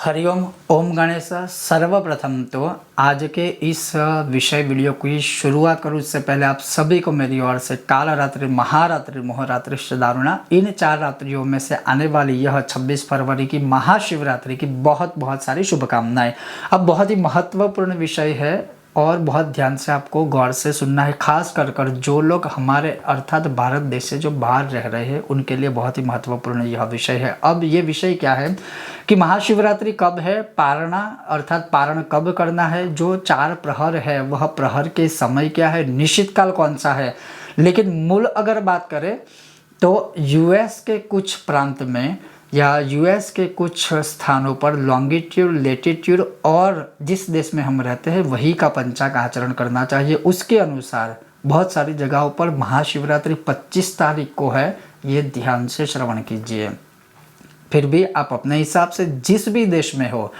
हरिओम ओम गणेश। सर्वप्रथम तो आज के इस विषय वीडियो की शुरुआत करूँ उससे पहले आप सभी को मेरी ओर से कालरात्रि, महारात्रि, मोहरात्रि, शदारुणा इन 4 रात्रियों में से आने वाली यह 26 फरवरी की महाशिवरात्रि की बहुत बहुत सारी शुभकामनाएं। अब बहुत ही महत्वपूर्ण विषय है और बहुत ध्यान से आपको गौर से सुनना है, खास कर जो लोग हमारे अर्थात भारत देश से जो बाहर रह रहे हैं उनके लिए बहुत ही महत्वपूर्ण यह विषय है। अब ये विषय क्या है कि महाशिवरात्रि कब है, पारणा अर्थात पारण कब करना है, जो 4 प्रहर है वह प्रहर के समय क्या है, निश्चित काल कौन सा है। लेकिन मूल अगर बात करें तो यूएस के कुछ प्रांत में या यूएस के कुछ स्थानों पर लॉन्गिट्यूड, लेटिट्यूड और जिस देश में हम रहते हैं वही का पंचांग आचरण करना चाहिए। उसके अनुसार बहुत सारी जगहों पर महाशिवरात्रि 25 तारीख को है, ये ध्यान से श्रवण कीजिए। फिर भी आप अपने हिसाब से जिस भी देश में हो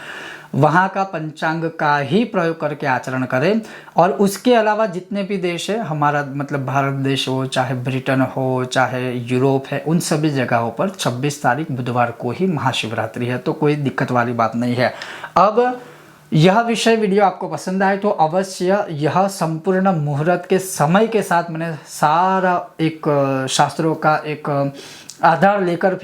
वहाँ का पंचांग का ही प्रयोग करके आचरण करें। और उसके अलावा जितने भी देश है हमारा मतलब भारत देश हो, चाहे ब्रिटेन हो, चाहे यूरोप है, उन सभी जगहों पर 26 तारीख बुधवार को ही महाशिवरात्रि है, तो कोई दिक्कत वाली बात नहीं है। अब यह विषय वीडियो आपको पसंद आए तो अवश्य यह संपूर्ण मुहूर्त के समय के साथ मैंने सारा एक शास्त्रों का एक आधार लेकर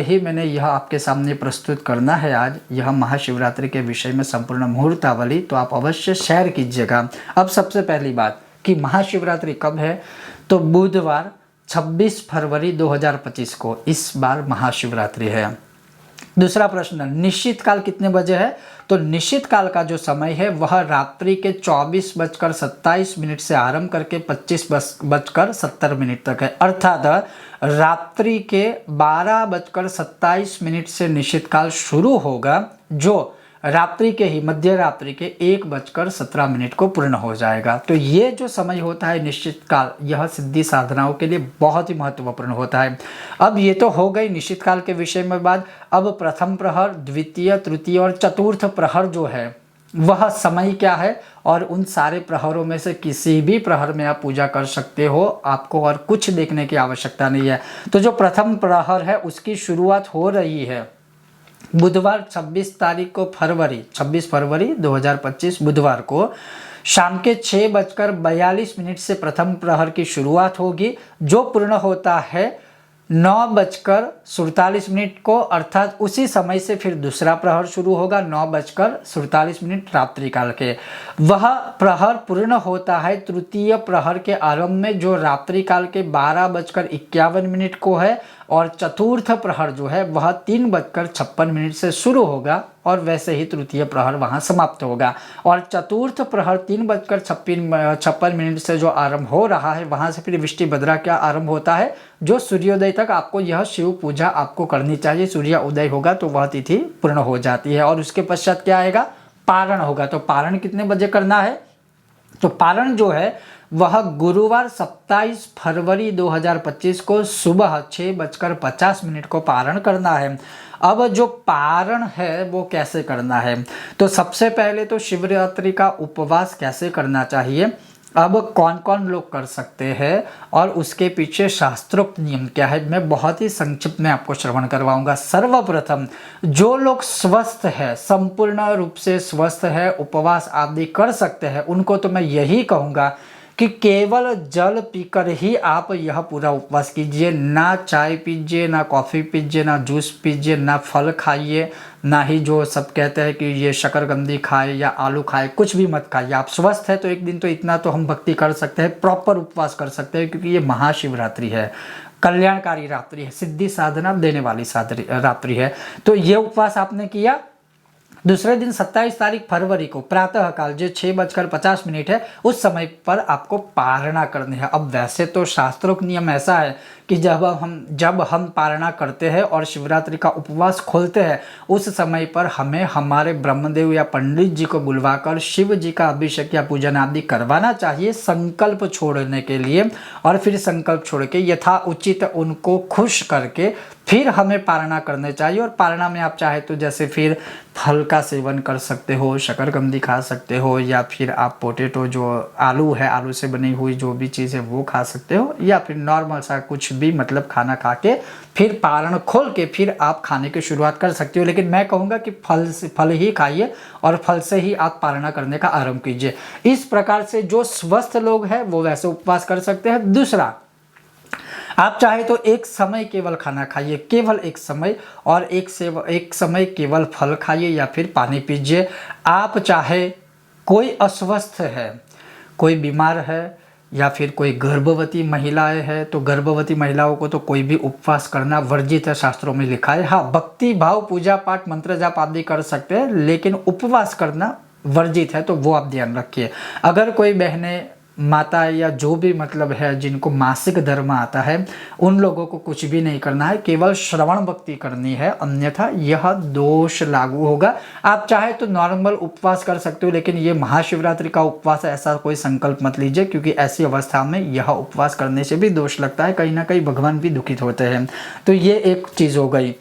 ही मैंने यह आपके सामने प्रस्तुत करना है आज यह महाशिवरात्रि के विषय में संपूर्ण मुहूर्तावली, तो आप अवश्य शेयर कीजिएगा। अब सबसे पहली बात कि महाशिवरात्रि कब है, तो बुधवार 26 फरवरी 2025 को इस बार महाशिवरात्रि है। दूसरा प्रश्न, निश्चित काल कितने बजे है, तो निश्चित काल का जो समय है वह रात्रि के 24:27 से आरंभ करके 25:70 तक है। अर्थात रात्रि के 12:27 से निश्चित काल शुरू होगा, जो रात्रि के ही मध्य रात्रि के 1:17 को पूर्ण हो जाएगा। तो ये जो समय होता है निश्चित काल, यह सिद्धि साधनाओं के लिए बहुत ही महत्वपूर्ण होता है। अब ये तो हो गई निश्चित काल के विषय में बात। अब प्रथम प्रहर, द्वितीय, तृतीय और चतुर्थ प्रहर जो है वह समय क्या है, और उन सारे प्रहरों में से किसी भी प्रहर में आप पूजा कर सकते हो, आपको और कुछ देखने की आवश्यकता नहीं है। तो जो प्रथम प्रहर है उसकी शुरुआत हो रही है बुधवार 26 फरवरी 2025 बुधवार को शाम के 6:42 से प्रथम प्रहर की शुरुआत होगी, जो पूर्ण होता है 9:47 को। अर्थात उसी समय से फिर दूसरा प्रहर शुरू होगा 9:47 रात्रि काल के। वह प्रहर पूर्ण होता है तृतीय प्रहर के आरंभ में, जो रात्रि काल के 12:51 को है, और चतुर्थ प्रहर जो है वह 3:56 से शुरू होगा और वैसे ही तृतीय प्रहर वहां समाप्त होगा। और चतुर्थ प्रहर 3:56 से जो आरंभ हो रहा है वहां से फिर विष्टि भद्रा क्या आरंभ होता है, जो सूर्योदय तक आपको यह शिव पूजा आपको करनी चाहिए। सूर्य उदय होगा तो वह तिथि पूर्ण हो जाती है। और उसके पश्चात क्या आएगा, पारण होगा। तो पारण कितने बजे करना है, तो पारण जो है वह गुरुवार 27 फरवरी 2025 को सुबह 6:50 को पारण करना है। अब जो पारण है वो कैसे करना है, तो सबसे पहले तो शिवरात्रि का उपवास कैसे करना चाहिए, अब कौन कौन लोग कर सकते हैं और उसके पीछे शास्त्रोक्त नियम क्या है, मैं बहुत ही संक्षिप्त में आपको श्रवण करवाऊंगा। सर्वप्रथम जो लोग स्वस्थ है, संपूर्ण रूप से स्वस्थ है, उपवास आदि कर सकते हैं, उनको तो मैं यही कहूँगा कि केवल जल पीकर ही आप यह पूरा उपवास कीजिए। ना चाय पीजिए, ना कॉफ़ी पीजिए, ना जूस पीजिए, ना फल खाइए, ना ही जो सब कहते हैं कि ये शकरकंदी खाए या आलू खाए, कुछ भी मत खाइए। आप स्वस्थ है तो एक दिन तो इतना तो हम भक्ति कर सकते हैं, प्रॉपर उपवास कर सकते हैं, क्योंकि ये महाशिवरात्रि है, कल्याणकारी रात्रि है, सिद्धि साधना देने वाली रात्रि है। तो ये उपवास आपने किया। दूसरे दिन 27 तारीख फरवरी को प्रातः काल जो 6:50 है उस समय पर आपको पारणा करनी है। अब वैसे तो शास्त्रों का नियम ऐसा है कि जब हम पारणा करते हैं और शिवरात्रि का उपवास खोलते हैं उस समय पर हमें हमारे ब्रह्मदेव या पंडित जी को बुलवाकर शिव जी का अभिषेक या पूजन आदि करवाना चाहिए संकल्प छोड़ने के लिए। और फिर संकल्प छोड़ के यथा उचित उनको खुश करके फिर हमें पारणा करने चाहिए। और पारणा में आप चाहे तो जैसे फिर फल का सेवन कर सकते हो, शकरकंदी खा सकते हो, या फिर आप पोटैटो जो आलू है, आलू से बनी हुई जो भी चीज़ है वो खा सकते हो, या फिर नॉर्मल सा कुछ भी मतलब खाना खा के फिर पारण खोल के फिर आप खाने की शुरुआत कर सकते हो। लेकिन मैं कहूँगा कि फल ही खाइए और फल से ही आप पारणा करने का आरंभ कीजिए। इस प्रकार से जो स्वस्थ लोग हैं वो वैसे उपवास कर सकते हैं। दूसरा, आप चाहे तो एक समय केवल खाना खाइए, केवल एक समय, और एक समय केवल फल खाइए या फिर पानी पीजिए। आप चाहे कोई अस्वस्थ है, कोई बीमार है, या फिर कोई गर्भवती महिलाएं हैं, तो गर्भवती महिलाओं को तो कोई भी उपवास करना वर्जित है, शास्त्रों में लिखा है। हाँ, भक्ति भाव पूजा पाठ मंत्र जाप आदि कर सकते हैं, लेकिन उपवास करना वर्जित है, तो वो आप ध्यान रखिए। अगर कोई बहनें, माता या जो भी मतलब है जिनको मासिक धर्म आता है, उन लोगों को कुछ भी नहीं करना है, केवल श्रवण भक्ति करनी है, अन्यथा यह दोष लागू होगा। आप चाहे तो नॉर्मल उपवास कर सकते हो, लेकिन ये महाशिवरात्रि का उपवास है ऐसा कोई संकल्प मत लीजिए, क्योंकि ऐसी अवस्था में यह उपवास करने से भी दोष लगता है, कहीं ना कहीं भगवान भी दुखित होते हैं। तो ये एक चीज़ हो गई।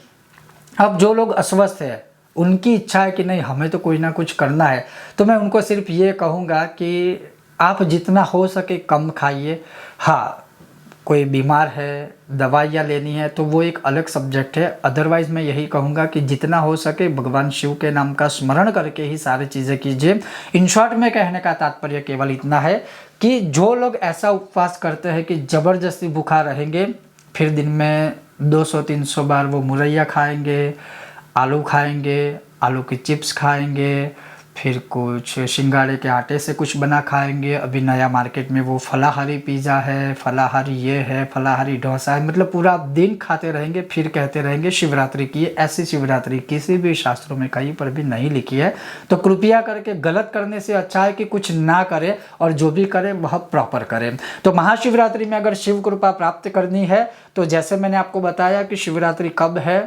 अब जो लोग अस्वस्थ है, उनकी इच्छा है कि नहीं हमें तो कोई ना कुछ करना है, तो मैं उनको सिर्फ ये कहूँगा कि आप जितना हो सके कम खाइए। हाँ, कोई बीमार है, दवाइयाँ लेनी है, तो वो एक अलग सब्जेक्ट है। अदरवाइज़ मैं यही कहूँगा कि जितना हो सके भगवान शिव के नाम का स्मरण करके ही सारी चीज़ें कीजिए। इन शॉर्ट में कहने का तात्पर्य केवल इतना है कि जो लोग ऐसा उपवास करते हैं कि ज़बरदस्ती भूखा रहेंगे, फिर दिन में 200-300 बार वो मुरैया खाएंगे, आलू खाएंगे, आलू की चिप्स खाएंगे, फिर कुछ सिंगाड़े के आटे से कुछ बना खाएंगे। अभी नया मार्केट में वो फलाहारी पिज़्ज़ा है, फलाहारी ये है, फलाहारी डोसा है, मतलब पूरा दिन खाते रहेंगे, फिर कहते रहेंगे शिवरात्रि की। ऐसी शिवरात्रि किसी भी शास्त्रों में कहीं पर भी नहीं लिखी है। तो कृपया करके गलत करने से अच्छा है कि कुछ ना करें, और जो भी करें वह प्रॉपर करें। तो महाशिवरात्रि में अगर शिव कृपा प्राप्त करनी है, तो जैसे मैंने आपको बताया कि शिवरात्रि कब है,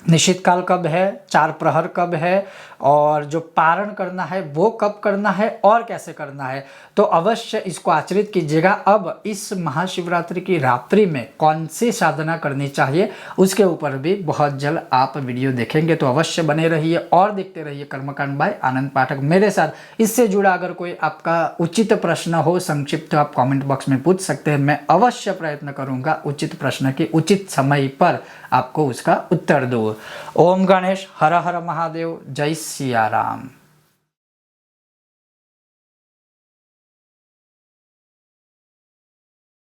निश्चित काल कब है, 4 प्रहर कब है, और जो पारण करना है वो कब करना है और कैसे करना है, तो अवश्य इसको आचरित कीजिएगा। अब इस महाशिवरात्रि की रात्रि में कौन सी साधना करनी चाहिए, उसके ऊपर भी बहुत जल्द आप वीडियो देखेंगे, तो अवश्य बने रहिए और देखते रहिए कर्मकांड बाय आनंद पाठक मेरे साथ। इससे जुड़ा अगर कोई आपका उचित प्रश्न हो संक्षिप्त, तो आप कमेंट बॉक्स में पूछ सकते हैं। मैं अवश्य प्रयत्न करूंगा उचित प्रश्न के उचित समय पर आपको उसका उत्तर दूँ। ओम गणेश, हर हर महादेव, जय सिया राम।